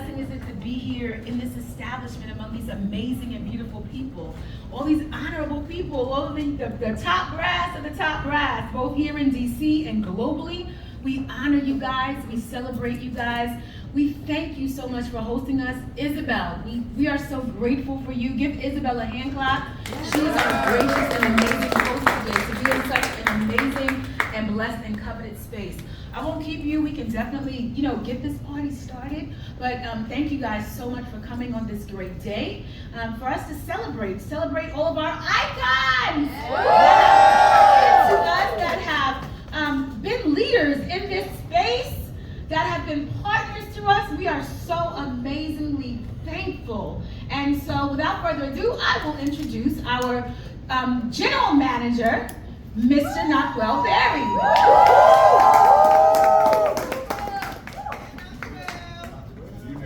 blessing is it to be here in this establishment among these amazing and beautiful people, all these honorable people, all of the top brass of the top brass, both here in DC and globally. We honor you guys, we celebrate you guys. We thank you so much for hosting us. Isabel, we are so grateful for you. Give Isabel a hand clap. She is our gracious and amazing host today to be in such an amazing and blessed and coveted space. I won't keep you. We can definitely, get this party started. But thank you guys so much for coming on this great day for us to celebrate all of our icons. To us that have been leaders in this space, that have been partners to us. We are so amazingly thankful. And so without further ado, I will introduce our general manager, Mr. Nakwell Berry.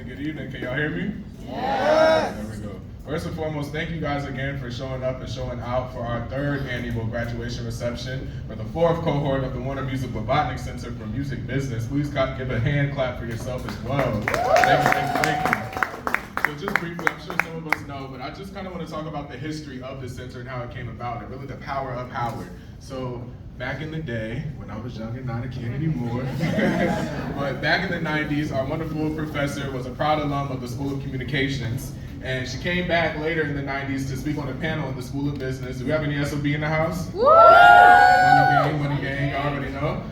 Good evening. Can y'all hear me? Yes. There we go. First and foremost, thank you guys again for showing up and showing out for our 3rd annual graduation reception for the 4th cohort of the Warner Music Blavatnik Center for Music Business. Please give a hand clap for yourself as well. Thank you. So just briefly, I'm sure some of us know, but I just kind of want to talk about the history of the center and how it came about, and really the power of Howard. So back in the day, when I was young and not a kid anymore, but back in the 90s, our wonderful professor was a proud alum of the School of Communications, and she came back later in the 90s to speak on a panel in the School of Business. Do we have any SOB in the house? Woo! Money gang, you already know.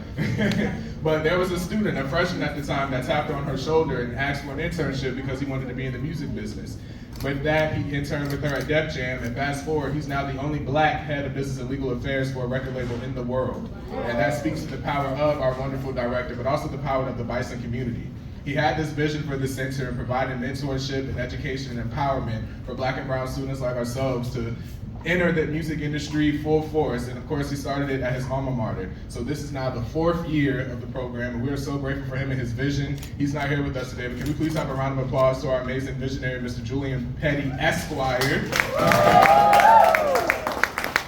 But there was a student, a freshman at the time, that tapped her on her shoulder and asked for an internship because he wanted to be in the music business. With that, he interned with her at Def Jam, and fast forward, he's now the only black head of business and legal affairs for a record label in the world. And that speaks to the power of our wonderful director, but also the power of the Bison community. He had this vision for the center and provided mentorship and education and empowerment for black and brown students like ourselves to enter the music industry full force, and of course he started it at his alma mater. So this is now the 4th year of the program, and we are so grateful for him and his vision. He's not here with us today, but can we please have a round of applause to our amazing visionary, Mr. Julian Petty, Esquire.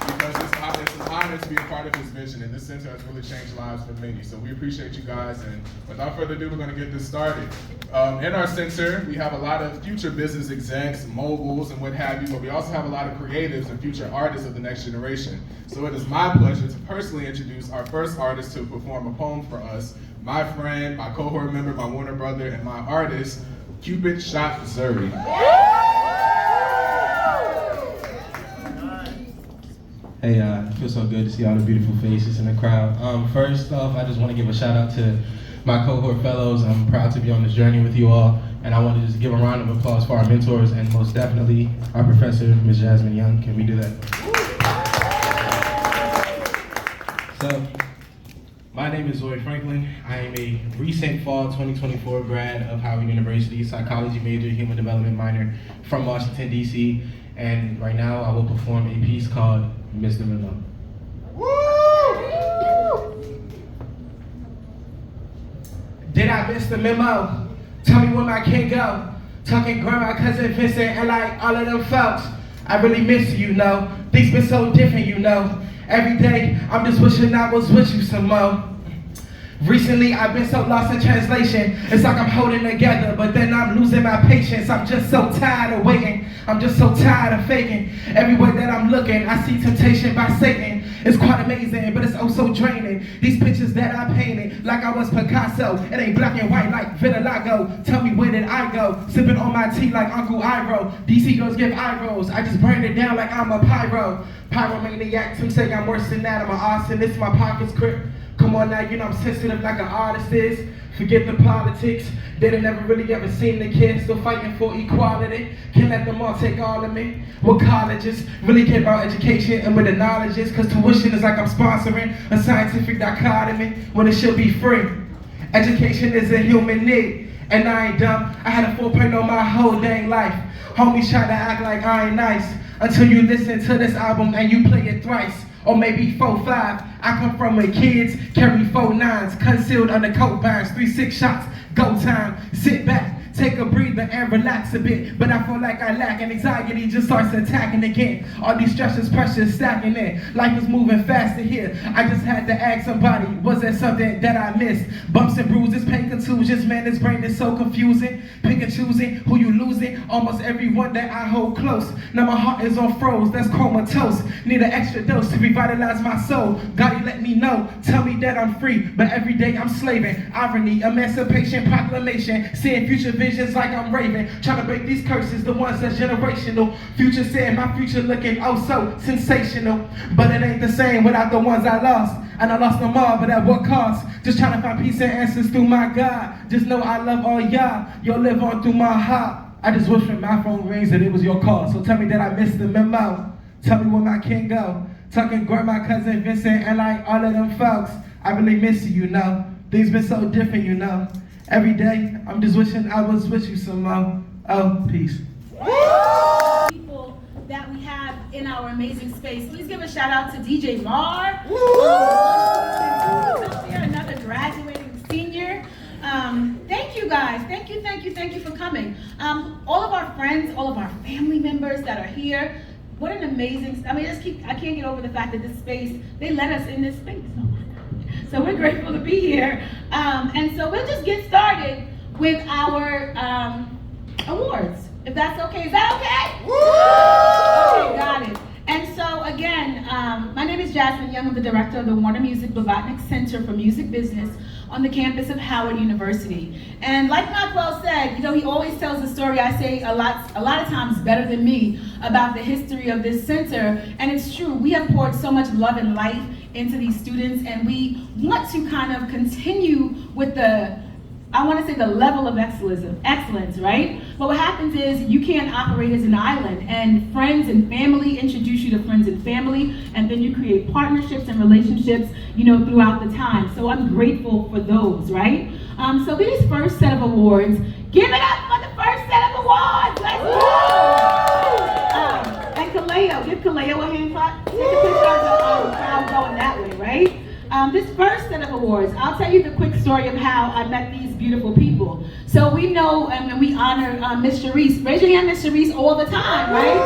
Because it's an honor to be a part of his vision, and this center has really changed lives for many. So we appreciate you guys, and without further ado, we're gonna get this started. In our center, we have a lot of future business execs, moguls, and what have you, but we also have a lot of creatives and future artists of the next generation. So it is my pleasure to personally introduce our first artist to perform a poem for us, my friend, my cohort member, my Warner brother, and my artist, Cupid Shot Zuri. Hey, it feels so good to see all the beautiful faces in the crowd. First off, I just want to give a shout out to my cohort fellows. I'm proud to be on this journey with you all, and I want to just give a round of applause for our mentors, and most definitely our professor, Ms. Jasmine Young. Can we do that? So, my name is Zoe Franklin. I am a recent fall 2024 grad of Howard University, psychology major, human development minor from Washington, D.C., and right now I will perform a piece called Mr. Memo. Did I miss the memo? Tell me when I can go. Talking grandma, cousin Vincent, and like all of them folks. I really miss you, know. Things been so different, you know. Every day, I'm just wishing I was with you some more. Recently, I've been so lost in translation. It's like I'm holding together, but then I'm losing my patience. I'm just so tired of waiting. I'm just so tired of faking. Everywhere that I'm looking, I see temptation by Satan. It's quite amazing, but it's oh so draining. These pictures that I painted, like I was Picasso. It ain't black and white like vitiligo. Tell me where did I go? Sipping on my tea like Uncle Iroh. DC girls give eye rolls. I just burn it down like I'm a pyro. Pyromaniac, some say I'm worse than that. I'm an arsonist, my pockets grip. Come on now, you know I'm sensitive like an artist is. Forget the politics. They done never really ever seen the kids still fighting for equality. Can't let them all take all of me. What colleges really care about education and where the knowledge is? Cause tuition is like I'm sponsoring a scientific dichotomy when it should be free. Education is a human need. And I ain't dumb. I had a 4.0 my whole dang life. Homies try to act like I ain't nice until you listen to this album and you play it thrice. Or maybe 4-5. I come from where kids carry 4-9s, concealed under coat binds, 3-6 shots, go time. Sit back, take a breather and relax a bit. But I feel like I lack, and anxiety just starts attacking again. All these stresses, pressures stacking in. Life is moving faster here. I just had to ask somebody, was there something that I missed? Bumps and bruises, pain contusions, man, this brain is so confusing. Pick and choosing who you losing, almost everyone that I hold close. Now my heart is on froze, that's comatose. Need an extra dose to revitalize my soul. God, you let me know, tell me that I'm free, but every day I'm slaving. Irony, emancipation, proclamation, seeing future visions like I'm raving. Trying to break these curses, the ones that's generational. Future said my future looking oh so sensational. But it ain't the same without the ones I lost. And I lost them all, but at what cost? Just trying to find peace and answers through my God. Just know I love all y'all. You'll live on through my heart. I just wish when my phone rings that it was your call. So tell me that I missed the memo. Tell me where my king go. Talking grandma, cousin Vincent, and like all of them folks. I really miss you, you know. Things been so different, you know. Every day, I'm just wishing I was with you some more. Oh, peace. People that we have in our amazing space. Please give a shout out to DJ Mar. Another graduating senior. Thank you guys. Thank you for coming. All of our friends, all of our family members that are here. What an amazing, I can't get over the fact that this space, they let us in this space. Oh my God. So we're grateful to be here. And so we'll just get started with our awards, if that's okay. Is that okay? Woo! Okay, got it. And so again, my name is Jasmine Young. I'm the director of the Warner Music Blavatnik Center for Music Business on the campus of Howard University. And like Nakwel said, you know, he always tells the story, I say a lot of times better than me, about the history of this center. And it's true, we have poured so much love and life into these students, and we want to kind of continue with the, I want to say the level of excellence, right? But what happens is you can't operate as an island, and friends and family introduce you to friends and family, and then you create partnerships and relationships, you know, throughout the time. So I'm grateful for those, right? So these first set of awards, give it up for the first set of awards. Let's go! And Kaleo, give Kaleo a hand clap. Take a picture of the crowd going that way, right? This first set of awards, I'll tell you the quick story of how I met these beautiful people. So we know and we honor Miss Sharice. Raise your hand, Miss Sharice, all the time, right?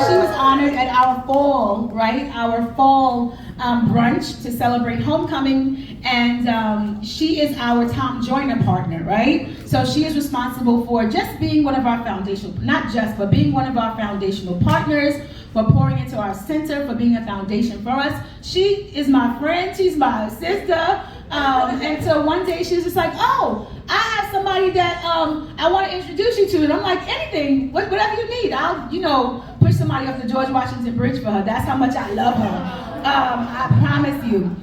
She was honored at our fall, right? Our fall brunch to celebrate homecoming, and she is our Tom Joyner partner, right? So she is responsible for just being one of our foundational, not just, but being one of our foundational partners, for pouring into our center, for being a foundation for us. She is my friend, she's my sister, and so one day she was just like, oh, I have somebody that I want to introduce you to, and I'm like, anything, whatever you need, I'll, you know, push somebody off the George Washington Bridge for her. That's how much I love her. I promise you.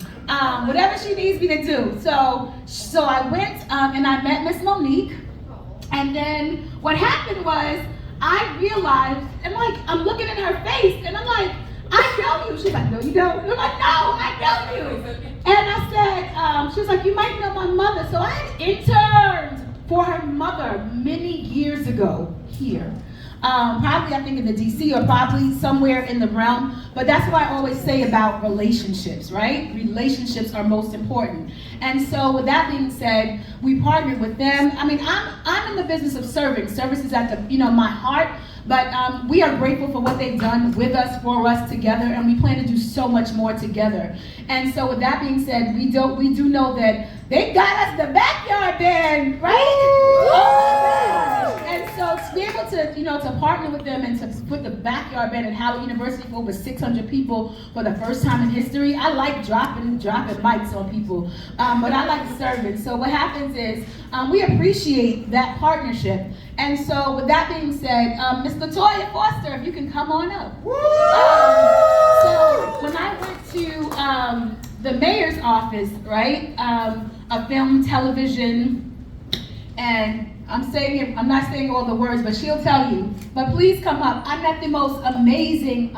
Whatever she needs me to do. So I went and I met Miss Monique, and then what happened was, I realized, and like, I'm looking in her face, and I'm like, I know you. She's like, no, you don't. And I'm like, no, I know you. And I said, she was like, you might know my mother. So I had interned for her mother many years ago here. Probably, I think, in the DC or probably somewhere in the realm. But that's what I always say about relationships, right? Relationships are most important. And so with that being said, we partnered with them. I mean, I'm in the business of serving. Service is at the, you know, my heart. But we are grateful for what they've done with us, for us, together, and we plan to do so much more together. And so with that being said, we do know that they got us the backyard band, right? Oh, and so to be able to, you know, to partner with them and to put the backyard band at Howard University for over 600 people for the first time in history, I like dropping mics on people, but I like serving. So what happens is we appreciate that partnership. And so with that being said, Ms. Latoya Foster, if you can come on up. So when I went to the mayor's office, right, of film, television, and I'm not saying all the words, but she'll tell you. But please come up. I met the most amazing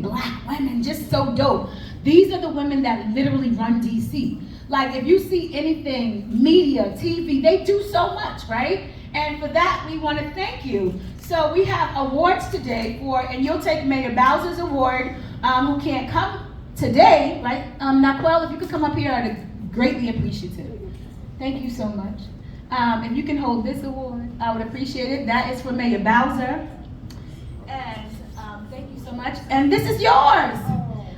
Black women, just so dope. These are the women that literally run DC. Like, if you see anything, media, TV, they do so much, right? And for that, we want to thank you. So we have awards today and you'll take Mayor Bowser's award, who can't come today, right? Nakwel, if you could come up here, I'd greatly appreciate it. Thank you so much. If you can hold this award, I would appreciate it. That is for Mayor Bowser. And thank you so much. And this is yours.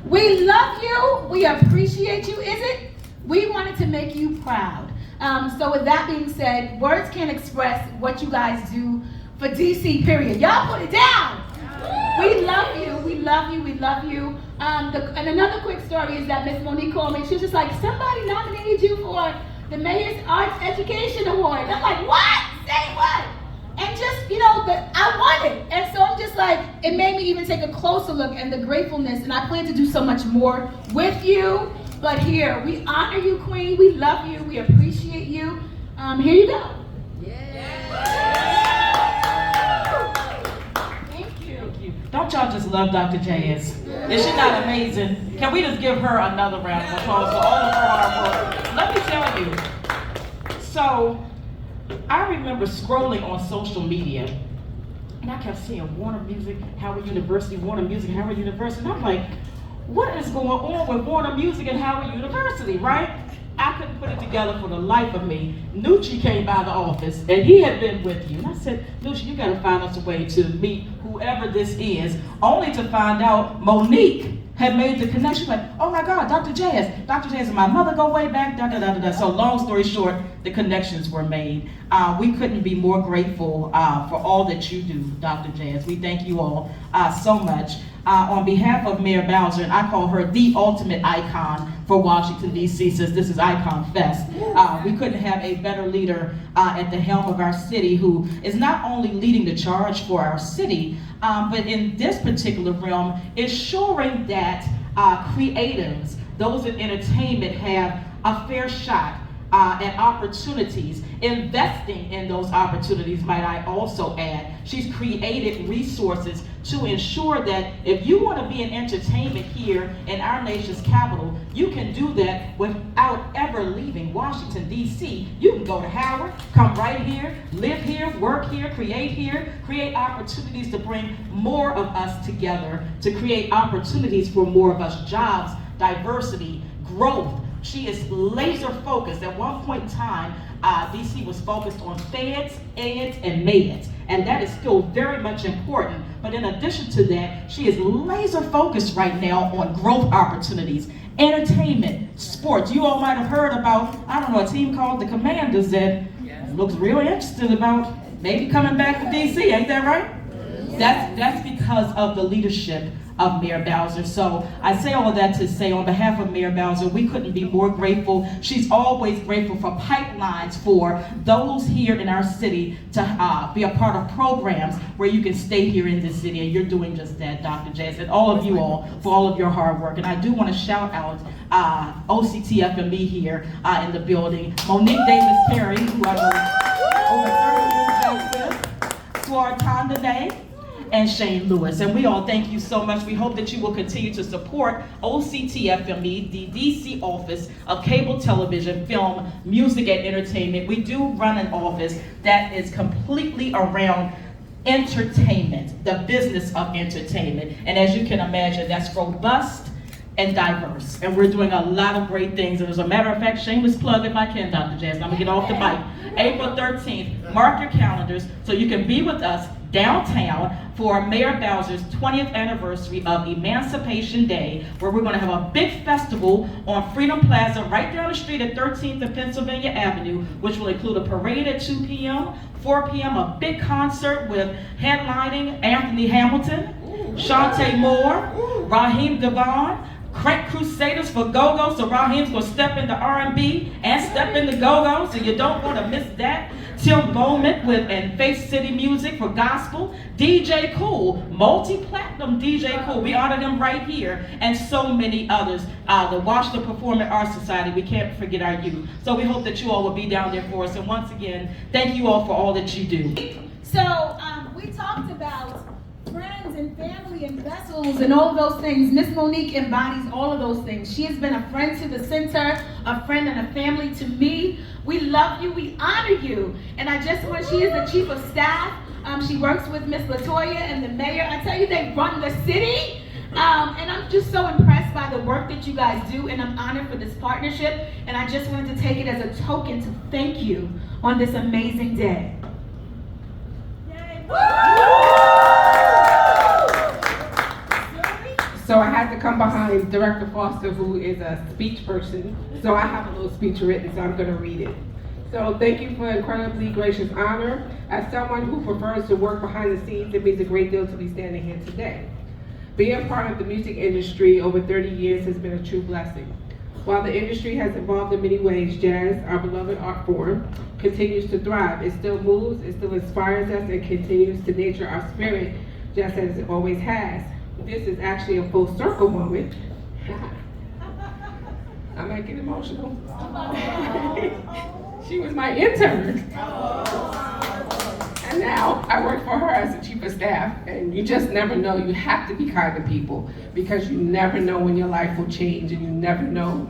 We love you. We appreciate you. Is it? We wanted to make you proud. So with that being said, words can't express what you guys do for DC, period. Y'all put it down. We love you. We love you. We love you. And another quick story is that Miss Monique called me. She was just like, somebody nominated you for the Mayor's Arts Education Award. And I'm like, what? Say what? And just, you know, I won it. And so I'm just like, it made me even take a closer look at the gratefulness. And I plan to do so much more with you. But here, we honor you, Queen. We love you. We appreciate you. Here you go. Don't y'all just love Dr. Jazz? Is she not amazing? Can we just give her another round of applause for all of her hard work? Let me tell you. So, I remember scrolling on social media, and I kept seeing Warner Music, Howard University, Warner Music, Howard University, and I'm like, what is going on with Warner Music and Howard University, right? I couldn't put it together for the life of me. Nucci came by the office, and he had been with you. And I said, Nucci, you gotta find us a way to meet whoever this is, only to find out Monique had made the connection. Like, oh my God, Dr. Jazz. Dr. Jazz and my mother go way back, da da da da da. So long story short, the connections were made. We couldn't be more grateful for all that you do, Dr. Jazz. We thank you all so much. On behalf of Mayor Bowser, and I call her the ultimate icon for Washington, D.C., since this is IconFest. We couldn't have a better leader at the helm of our city who is not only leading the charge for our city, but in this particular realm, ensuring that creatives, those in entertainment, have a fair shot at opportunities, investing in those opportunities, might I also add. She's created resources to ensure that if you want to be in entertainment here in our nation's capital, you can do that without ever leaving Washington, D.C. You can go to Howard, come right here, live here, work here, create opportunities to bring more of us together, to create opportunities for more of us, jobs, diversity, growth. She is laser focused. At one point in time, DC was focused on feds, eds, and meds. And that is still very much important. But in addition to that, she is laser focused right now on growth opportunities, entertainment, sports. You all might have heard about, I don't know, a team called the Commanders that looks really interested about maybe coming back to DC. Ain't that right? That's because of the leadership of Mayor Bowser. So I say all of that to say, on behalf of Mayor Bowser, we couldn't be more grateful. She's always grateful for pipelines for those here in our city to be a part of programs where you can stay here in this city, and you're doing just that, Dr. Jazz, and all of you all for all of your hard work. And I do want to shout out OCTFME here in the building, Monique Davis-Terry, who I know over 30 years with, Suar Tandane, and Shane Lewis. And we all thank you so much. We hope that you will continue to support OCTFME, the DC Office of Cable Television, Film, Music, and Entertainment. We do run an office that is completely around entertainment, the business of entertainment. And as you can imagine, that's robust and diverse. And we're doing a lot of great things. And as a matter of fact, shameless plug if I can, Dr. Jazz, I'm gonna get off the mic. April 13th, mark your calendars so you can be with us downtown for Mayor Bowser's 20th anniversary of Emancipation Day, where we're gonna have a big festival on Freedom Plaza right down the street at 13th and Pennsylvania Avenue, which will include a parade at 2 p.m., 4 p.m., a big concert with headlining Anthony Hamilton, Shantae Moore, Raheem Devon, Crank Crusaders for Go-Go, so Raheem's gonna step into R&B and step into Go-Go, so you don't wanna miss that. Tim Bowman and Faith City Music for gospel. DJ Cool, multi-platinum DJ Cool, we honor him right here, and so many others. The Washington Performing Arts Society, we can't forget our youth. So we hope that you all will be down there for us, and once again, thank you all for all that you do. So we talked about friends and family and vessels and all of those things. Miss Monique embodies all of those things. She has been a friend to the center, a friend and a family to me. We love you, we honor you. And she is the chief of staff. She works with Miss Latoya and the mayor. I tell you, they run the city. And I'm just so impressed by the work that you guys do, and I'm honored for this partnership, and I just wanted to take it as a token to thank you on this amazing day. So I had to come behind Director Foster, who is a speech person. So I have a little speech written, so I'm going to read it. So thank you for incredibly gracious honor. As someone who prefers to work behind the scenes, it means a great deal to be standing here today. Being part of the music industry over 30 years has been a true blessing. While the industry has evolved in many ways, jazz, our beloved art form, continues to thrive. It still moves, it still inspires us, and continues to nurture our spirit just as it always has. This is actually a full circle moment. I might get emotional. She was my intern. And now I work for her as the chief of staff. And you just never know. You have to be kind to people because you never know when your life will change, and you never know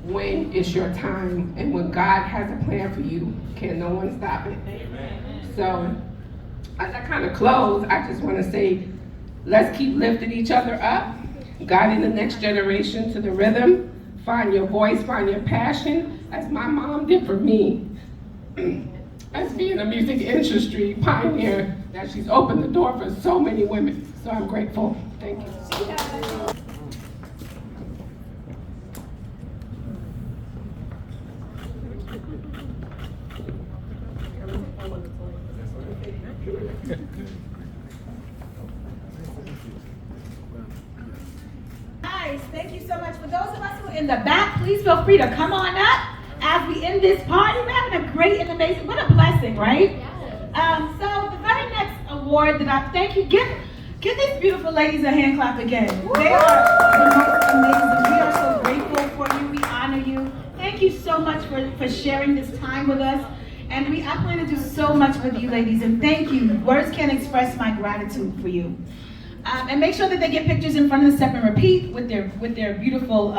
when it's your time. And when God has a plan for you, can no one stop it. So as I kind of close, I just want to say, let's keep lifting each other up, guiding the next generation to the rhythm. Find your voice, find your passion, as my mom did for me. As being a music industry pioneer, that she's opened the door for so many women. So I'm grateful. Thank you. Nice, thank you so much. For those of us who are in the back, please feel free to come on up as we end this party. We're having a great and amazing, what a blessing, right? So the very next award that I thank you, give these beautiful ladies a hand clap again. They are the most amazing. We are so grateful for you. We honor you. Thank you so much for sharing this time with us. And I plan to do so much with you ladies, and thank you. Words can't express my gratitude for you. And make sure that they get pictures in front of the Step and Repeat with their beautiful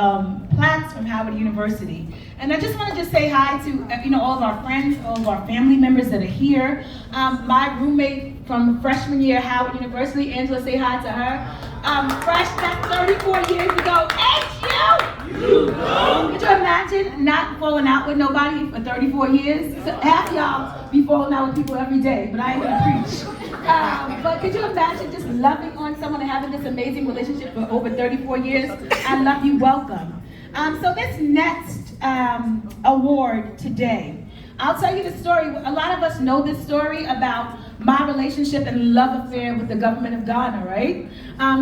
plaques from Howard University. And I just want to say hi to all of our friends, all of our family members that are here. My roommate from freshman year at Howard University, Angela, say hi to her. Fresh, that's 34 years ago. You know. Could you imagine not falling out with nobody for 34 years? So half y'all be falling out with people every day, but I ain't gonna preach. But could you imagine just loving on someone and having this amazing relationship for over 34 years? I love you, welcome. So this next award today, I'll tell you the story. A lot of us know this story about my relationship and love affair with the government of Ghana, right?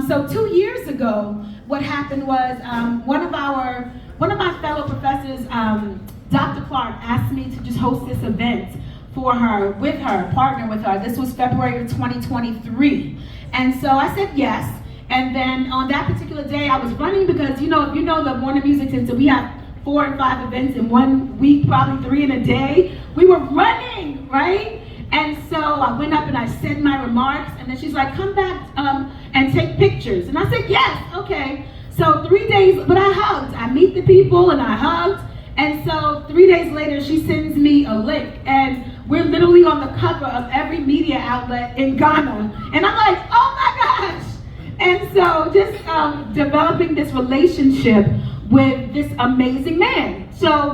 So 2 years ago, what happened was one of my fellow professors, Dr. Clark, asked me to just host this event for her, partner with her. This was February of 2023. And so I said yes. And then on that particular day, I was running because, if you know the Warner Music Center, we have 4 and 5 events in 1 week, probably 3 in a day. We were running, right? And so I went up and I said my remarks, and then she's like, come back and take pictures. And I said, yes, okay. So 3 days, but I hugged. I meet the people and I hugged. And so 3 days later, she sends me a link, and we're literally on the cover of every media outlet in Ghana. And I'm like, oh my gosh. And so just developing this relationship with this amazing man. So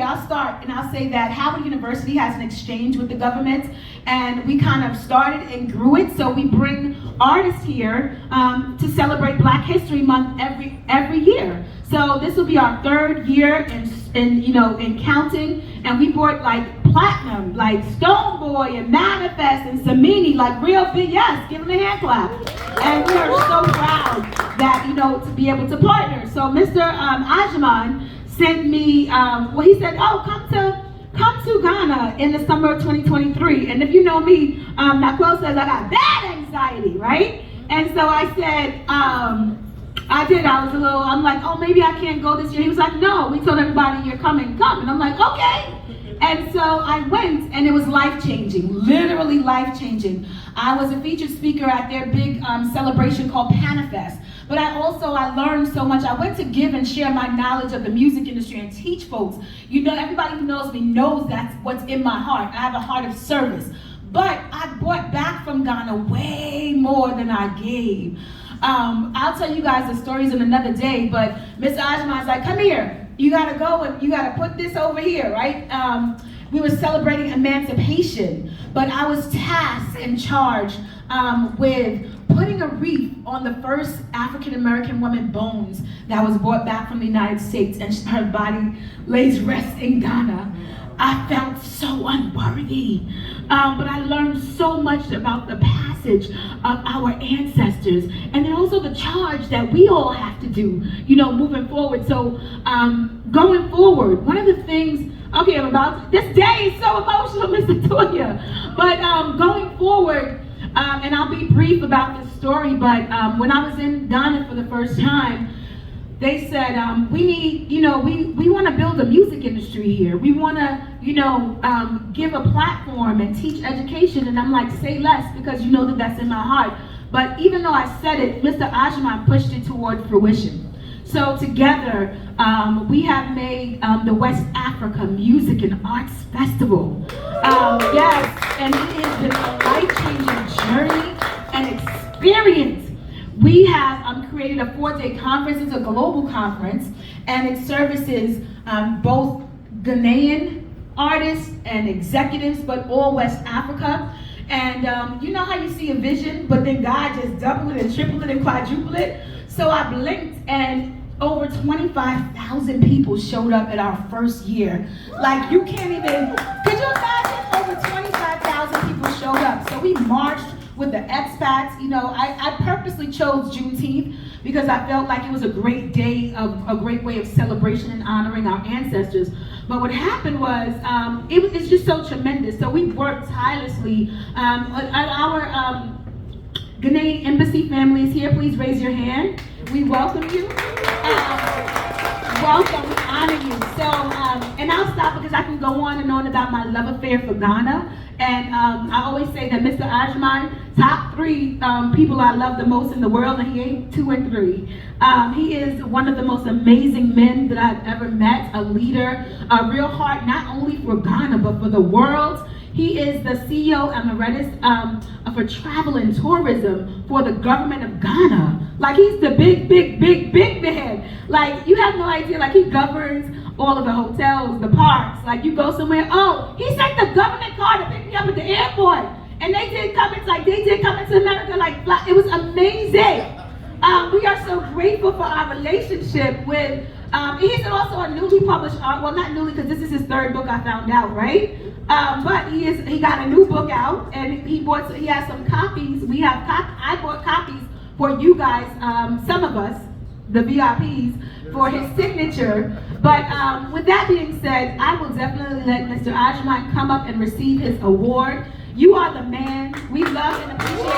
I'll start and I'll say that Howard University has an exchange with the government, and we kind of started and grew it. So we bring artists here to celebrate Black History Month every year. So this will be our 3rd year in counting, and we brought like Platinum, like Stoneboy and Manifest and Samini, like real big, yes, give them a hand clap. And we are so proud that, to be able to partner. So Mr. Agyeman sent me, he said, oh, come to Ghana in the summer of 2023. And if you know me, Naquel says I got bad anxiety, right? And so I said, I'm like, oh, maybe I can't go this year. He was like, no, we told everybody you're coming, come. And I'm like, okay. And so I went, and it was life-changing, literally life-changing. I was a featured speaker at their big celebration called Panifest. But I learned so much. I went to give and share my knowledge of the music industry and teach folks. Everybody who knows me knows that's what's in my heart. I have a heart of service. But I brought back from Ghana way more than I gave. I'll tell you guys the stories in another day, but Mr. Agyeman's like, come here, you gotta go and you gotta put this over here, right? We were celebrating emancipation, but I was tasked and charged with putting a wreath on the first African-American woman bones that was brought back from the United States, and her body lays rest in Ghana. I felt so unworthy, but I learned so much about the passage of our ancestors, and then also the charge that we all have to do, you know, moving forward. So going forward, one of the things, okay, this day is so emotional, Mr. Toya, but going forward, and I'll be brief about this story, but when I was in Ghana for the first time, they said, we need, you know, we want to build a music industry here. We want to, you know, give a platform and teach education. And I'm like, say less, because you know that that's in my heart. But even though I said it, Mr. Agyeman pushed it toward fruition. So together, we have made the West Africa Music and Arts Festival. Yes, and it has been a life-changing journey and experience. We have created a 4-day conference. It's a global conference, and it services both Ghanaian artists and executives, but all West Africa. And you know how you see a vision, but then God just doubled it and tripled it and quadrupled it? So I blinked, and over 25,000 people showed up at our first year. Like, you can't even, could you imagine? Over 25,000 people showed up. So we marched with the expats. You know, I purposely chose Juneteenth because I felt like it was a great day, a great way of celebration and honoring our ancestors. But what happened was, it's just so tremendous. So we worked tirelessly. Our Ghanaian embassy family is here. Please raise your hand. We welcome you. Welcome, we honor you. So, and I'll stop because I can go on and on about my love affair for Ghana. And I always say that Mr. Agyeman, top 3 people I love the most in the world, and he ain't 2 and 3. He is one of the most amazing men that I've ever met, a leader, a real heart, not only for Ghana, but for the world. He is the CEO Emeritus for travel and tourism for the government of Ghana. Like, he's the big man. Like, you have no idea, like, he governs all of the hotels, the parks. Like, you go somewhere, oh, he sent the government car to pick me up at the airport. And they did come into America, like, it was amazing. We are so grateful for our relationship with, he's also a newly published well, not newly, because this is his 3rd book, I found out, right? But he got a new book out, and he has some copies. I bought copies for you guys, some of us, the VIPs, for his signature. But with that being said, I will definitely let Mr. Agyeman come up and receive his award. You are the man. We love and appreciate you. We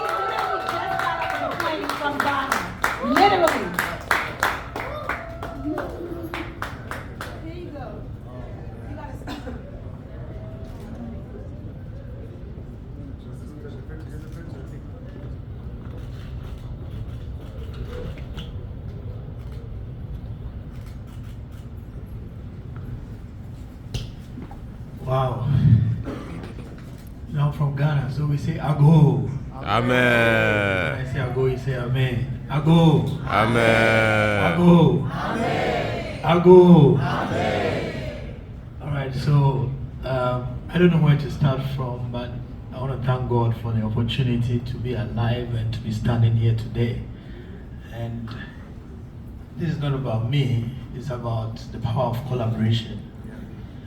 literally just got off of a plane from Ghana. Literally. Here you go. You gotta speak. Wow. You know, I'm from Ghana, so we say Ago. Amen. When I say Ago, you say Amen. Ago. Amen. Ago. Amen. Ago. Amen. All right, so I don't know where to start from, but I want to thank God for the opportunity to be alive and to be standing here today. And this is not about me, it's about the power of collaboration.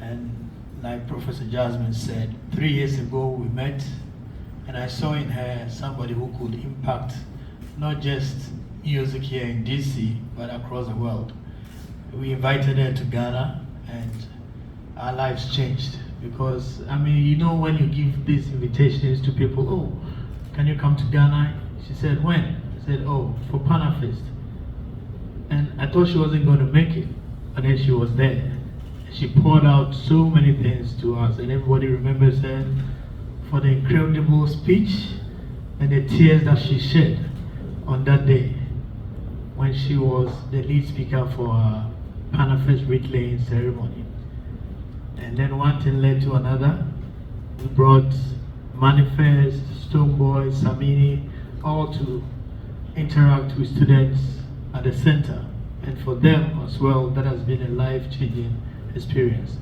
And like Professor Jasmine said, 3 years ago we met, and I saw in her somebody who could impact not just music here in DC, but across the world. We invited her to Ghana, and our lives changed. Because, I mean, you know, when you give these invitations to people, oh, can you come to Ghana? She said, when? I said, oh, for PanaFest. And I thought she wasn't going to make it, but then she was there. She poured out so many things to us, and everybody remembers her for the incredible speech and the tears that she shed on that day when she was the lead speaker for a PanaFest wreath laying ceremony. And then one thing led to another. We brought Manifest, Stoneboy, Samini, all to interact with students at the center. And for them as well, that has been a life-changing experience.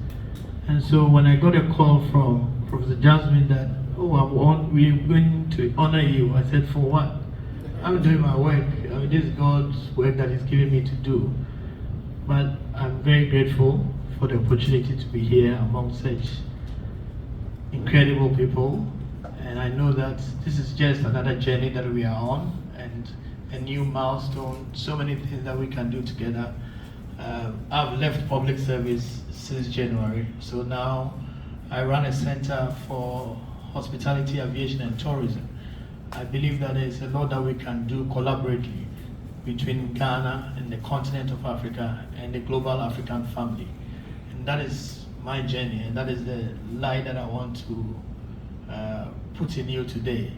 And so when I got a call from Professor Jasmine that, we're going to honor you, I said, for what? I'm doing my work. I mean, this is God's work that He's giving me to do. But I'm very grateful for the opportunity to be here among such incredible people. And I know that this is just another journey that we are on, and a new milestone, so many things that we can do together. I've left public service since January, so now I run a center for hospitality, aviation, and tourism. I believe that there's a lot that we can do collaboratively between Ghana and the continent of Africa and the global African family. And that is my journey, and that is the light that I want to put in you today.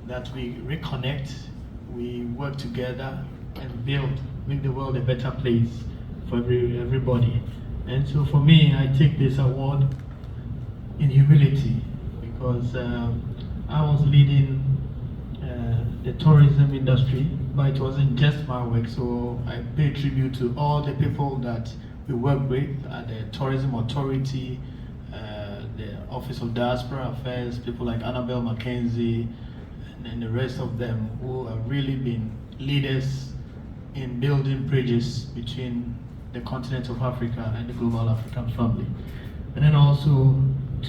That we reconnect, we work together and make the world a better place for everybody. And so for me, I take this award in humility, because I was leading the tourism industry, but it wasn't just my work. So I pay tribute to all the people that we work with at the Tourism Authority, the Office of Diaspora Affairs, people like Annabelle Mackenzie, and the rest of them who have really been leaders in building bridges between the continent of Africa and the global African family. And then also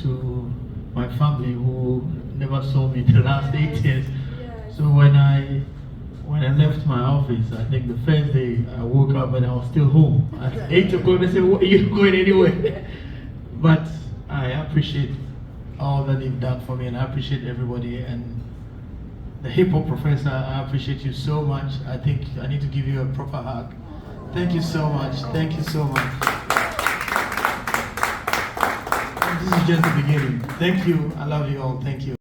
to my family who never saw me the last 8 years. So when I left my office, I think the first day I woke up and I was still home. At 8 o'clock, they said, "Are you going anywhere?" But I appreciate all that they've done for me, and I appreciate everybody. And the hip hop professor, I appreciate you so much. I think I need to give you a proper hug. Thank you so much. Thank you so much. And this is just the beginning. Thank you. I love you all. Thank you.